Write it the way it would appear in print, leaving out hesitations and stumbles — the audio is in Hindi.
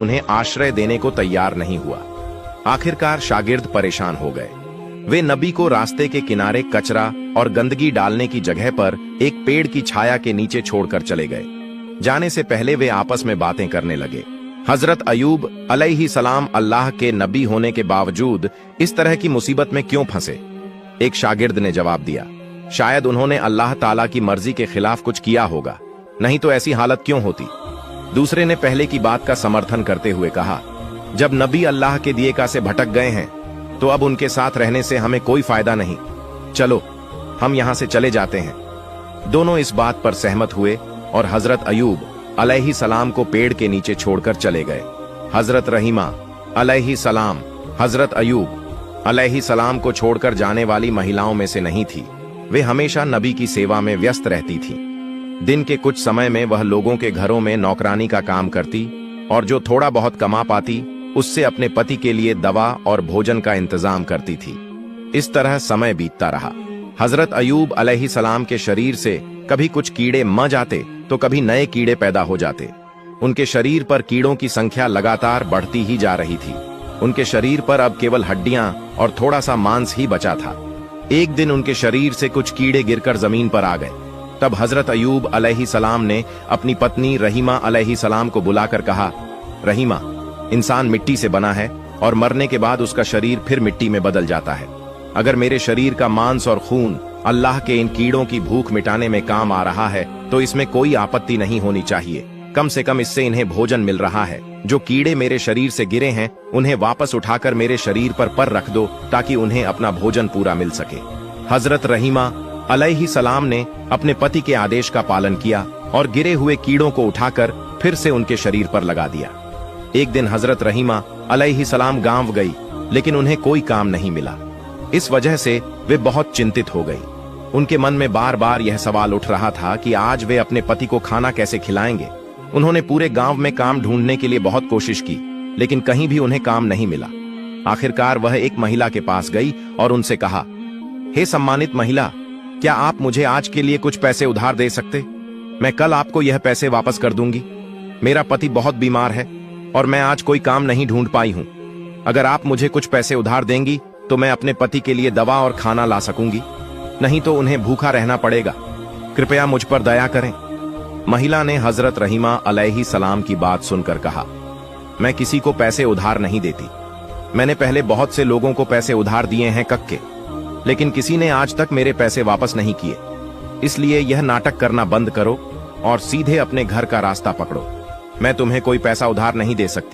उन्हें आश्रय देने को तैयार नहीं हुआ। आखिरकार शागिर्द परेशान हो गए। वे नबी को रास्ते के किनारे कचरा और गंदगी डालने की जगह पर एक पेड़ की छाया के नीचे छोड़कर चले गए। जाने से पहले वे आपस में बातें करने लगे। हजरत अयूब अलैहिस्सलाम अल्लाह के नबी होने के बावजूद इस तरह की मुसीबत में क्यों फंसे? एक शागिर्द ने जवाब दिया, शायद उन्होंने अल्लाह ताला की मर्जी के खिलाफ कुछ किया होगा, नहीं तो ऐसी हालत क्यों होती। दूसरे ने पहले की बात का समर्थन करते हुए कहा, जब नबी अल्लाह के दिए का से भटक गए हैं तो अब उनके साथ रहने से हमें कोई फायदा नहीं, चलो हम यहां से चले जाते हैं। दोनों इस बात पर सहमत हुए और हजरत अयूब अलैहिस्सलाम को पेड़ के नीचे छोड़कर चले गए। हजरत रहीमा अलैहिस्सलाम हजरत अयूब अलैहिस्सलाम को छोड़कर जाने वाली महिलाओं में से नहीं थी। वे हमेशा नबी की सेवा में व्यस्त रहती थीं। दिन के कुछ समय में वह लोगों के घरों में नौकरानी का काम करती और जो थोड़ा बहुत कमा पाती उससे अपने पति के लिए दवा और भोजन का इंतजाम करती थी। इस तरह समय बीतता रहा। हजरत अयूब अलैहिस्सलाम के शरीर से कभी कुछ कीड़े मर जाते तो कभी नए कीड़े पैदा हो जाते। उनके शरीर पर कीड़ों की संख्या लगातार बढ़ती ही जा रही थी। उनके शरीर पर अब केवल हड्डियां और थोड़ा सा मांस ही बचा था। एक दिन उनके शरीर से कुछ कीड़े गिरकर जमीन पर आ गए। तब हजरत अयूब अलैहिस्सलाम ने अपनी पत्नी रहीमा अलैहिस्सलाम को बुलाकर कहा, रहीमा, इंसान मिट्टी से बना है और मरने के बाद उसका शरीर फिर मिट्टी में बदल जाता है। अगर मेरे शरीर का मांस और खून अल्लाह के इन कीड़ों की भूख मिटाने में काम आ रहा है तो इसमें कोई आपत्ति नहीं होनी चाहिए। कम से कम इससे इन्हें भोजन मिल रहा है। जो कीड़े मेरे शरीर से गिरे हैं उन्हें वापस उठाकर मेरे शरीर पर रख दो ताकि उन्हें अपना भोजन पूरा मिल सके। हजरत रहीमा अलैहिस्सलाम ने अपने पति के आदेश का पालन किया और गिरे हुए कीड़ों को उठाकर फिर से उनके शरीर पर लगा दिया। एक दिन हजरत रहीमा अलैहिस्सलाम गांव गई, लेकिन उन्हें कोई काम नहीं मिला। इस वजह से वे बहुत चिंतित हो गई। उनके मन में बार बार यह सवाल उठ रहा था कि आज वे अपने पति को खाना कैसे खिलाएंगे। उन्होंने पूरे गांव में काम ढूंढने के लिए बहुत कोशिश की, लेकिन कहीं भी उन्हें काम नहीं मिला। आखिरकार वह एक महिला के पास गई और उनसे कहा, हे सम्मानित महिला, क्या आप मुझे आज के लिए कुछ पैसे उधार दे सकते? मैं कल आपको यह पैसे वापस कर दूंगी। मेरा पति बहुत बीमार है और मैं आज कोई काम नहीं ढूंढ पाई हूं। अगर आप मुझे कुछ पैसे उधार देंगी तो मैं अपने पति के लिए दवा और खाना ला सकूंगी, नहीं तो उन्हें भूखा रहना पड़ेगा। कृपया मुझ पर दया करें। महिला ने हजरत रहीमा अलैहिस्सलाम की बात सुनकर कहा, मैं किसी को पैसे उधार नहीं देती। मैंने पहले बहुत से लोगों को पैसे उधार दिए हैं कक्के, लेकिन किसी ने आज तक मेरे पैसे वापस नहीं किए। इसलिए यह नाटक करना बंद करो और सीधे अपने घर का रास्ता पकड़ो। मैं तुम्हें कोई पैसा उधार नहीं दे सकती।